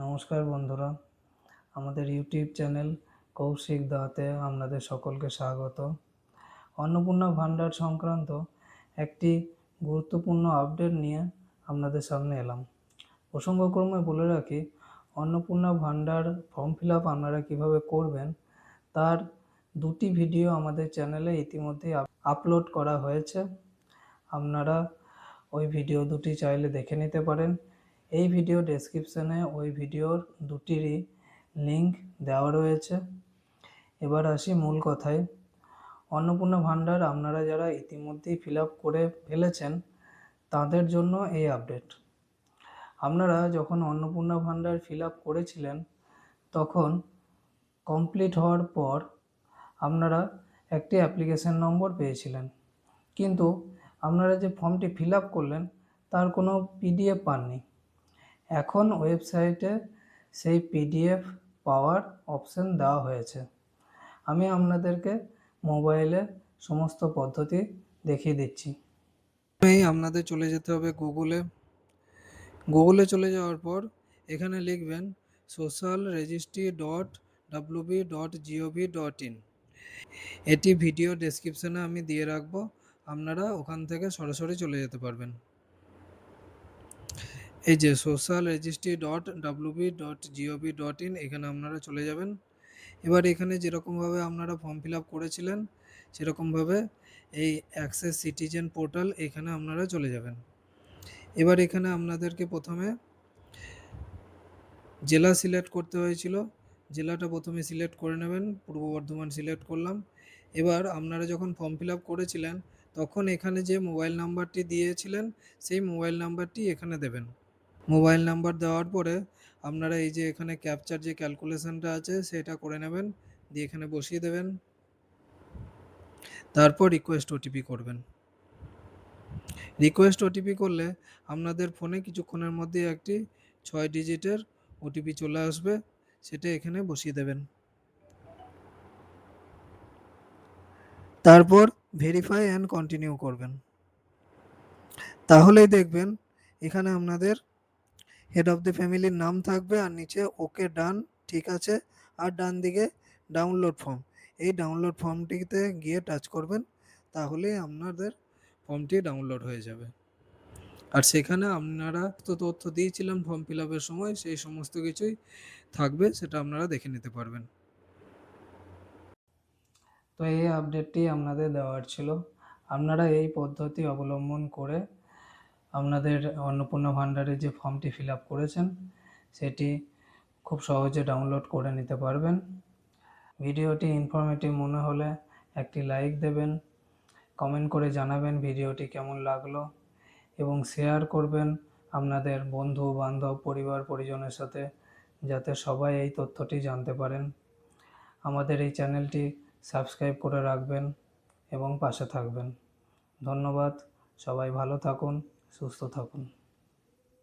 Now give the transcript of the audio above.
নমস্কার বন্ধুরা, আমাদের ইউটিউব চ্যানেল কৌশিক দাতে আপনাদের সকলকে স্বাগত। অন্নপূর্ণা ভান্ডার সংক্রান্ত একটি গুরুত্বপূর্ণ আপডেট নিয়ে আপনাদের সামনে এলাম। প্রসঙ্গক্রমে বলে রাখি, অন্নপূর্ণা ভান্ডার ফর্ম ফিল আপ আপনারা কীভাবে করবেন তার দুটি ভিডিও আমাদের চ্যানেলে ইতিমধ্যেই আপলোড করা হয়েছে। আপনারা ওই ভিডিও দুটি চাইলে দেখে নিতে পারেন। এই ভিডিও ডেসক্রিপশানে ওই ভিডিওর দুটিরই লিঙ্ক দেওয়া রয়েছে। এবার আসি মূল কথায়। অন্নপূর্ণা ভান্ডার আপনারা যারা ইতিমধ্যেই ফিল আপ করে ফেলেছেন তাদের জন্য এই আপডেট। আপনারা যখন অন্নপূর্ণা ভান্ডার ফিল আপ করেছিলেন তখন কমপ্লিট হওয়ার পর আপনারা একটি অ্যাপ্লিকেশন নম্বর পেয়েছিলেন, কিন্তু আপনারা যে ফর্মটি ফিল আপ করলেন তার কোনো পিডিএফ পাননি। এখন ওয়েবসাইটে সেই পিডিএফ পাওয়ার অপশন দেওয়া হয়েছে। আমি আপনাদেরকে মোবাইলে সমস্ত পদ্ধতি দেখিয়ে দিচ্ছি। আপনাদের চলে যেতে হবে গুগলে চলে যাওয়ার পর এখানে লিখবেন socialregistry.wb.gov.in। এটি ভিডিও ডেসক্রিপশানে আমি দিয়ে রাখবো, আপনারা ওখান থেকে সরাসরি চলে যেতে পারবেন। এই যে socialregistry.wb.gov.in, এখানে আপনারা চলে যাবেন। এবার এখানে যেরকমভাবে আপনারা ফর্ম ফিল আপ করেছিলেন সেরকমভাবে এই অ্যাক্সেস সিটিজেন পোর্টাল এখানে আপনারা চলে যাবেন। এবার এখানে আপনাদেরকে প্রথমে জেলা সিলেক্ট করতে হয়েছিল, জেলাটা প্রথমে সিলেক্ট করে নেবেন। পূর্ব বর্ধমান সিলেক্ট করলাম। এবার আপনারা যখন ফর্ম ফিল আপ করেছিলেন তখন এখানে যে মোবাইল নাম্বারটি দিয়েছিলেন সেই মোবাইল নাম্বারটি এখানে দেবেন। মোবাইল নাম্বার দেওয়ার পরে আপনারা এই যে এখানে ক্যাপচার যে ক্যালকুলেশনটা আছে সেটা করে নেবেন, দিয়ে এখানে বসিয়ে দেবেন। তারপর রিকোয়েস্ট ওটিপি করবেন। রিকোয়েস্ট ওটিপি করলে আপনাদের ফোনে কিছুক্ষণের মধ্যে একটি 6 ডিজিটের ওটিপি চলে আসবে, সেটা এখানে বসিয়ে দেবেন। তারপর ভেরিফাই অ্যান্ড কন্টিনিউ করবেন। তাহলেই দেখবেন এখানে আপনাদের হেড অফ দ্য ফ্যামিলির নাম থাকবে আর নিচে ওকে ডান ঠিক আছে, আর ডান দিকে ডাউনলোড ফর্ম, এই ডাউনলোড ফর্মটিতে গিয়ে টাচ করবেন, তাহলেই আপনাদের ফর্মটি ডাউনলোড হয়ে যাবে। আর সেখানে আপনারা তো তথ্য দিয়েছিলেন ফর্ম ফিল আপের সময়, সেই সমস্ত কিছুই থাকবে, সেটা আপনারা দেখে নিতে পারবেন। তো এই আপডেটটি আপনাদের দেওয়ার ছিল। আপনারা এই পদ্ধতি অবলম্বন করে আপনাদের অন্নপূর্ণা ভান্ডারের যে ফর্মটি ফিল আপ করেছেন সেটি খুব সহজে ডাউনলোড করে নিতে পারবেন। ভিডিওটি ইনফরমেটিভ মনে হলে একটি লাইক দেবেন, কমেন্ট করে জানাবেন ভিডিওটি কেমন লাগলো এবং শেয়ার করবেন আপনাদের বন্ধু বান্ধব পরিবার পরিজনের সাথে, যাতে সবাই এই তথ্যটি জানতে পারেন। আমাদের এই চ্যানেলটি সাবস্ক্রাইব করে রাখবেন এবং পাশে থাকবেন। ধন্যবাদ। সবাই ভালো থাকুন, সুস্থ থাকুন।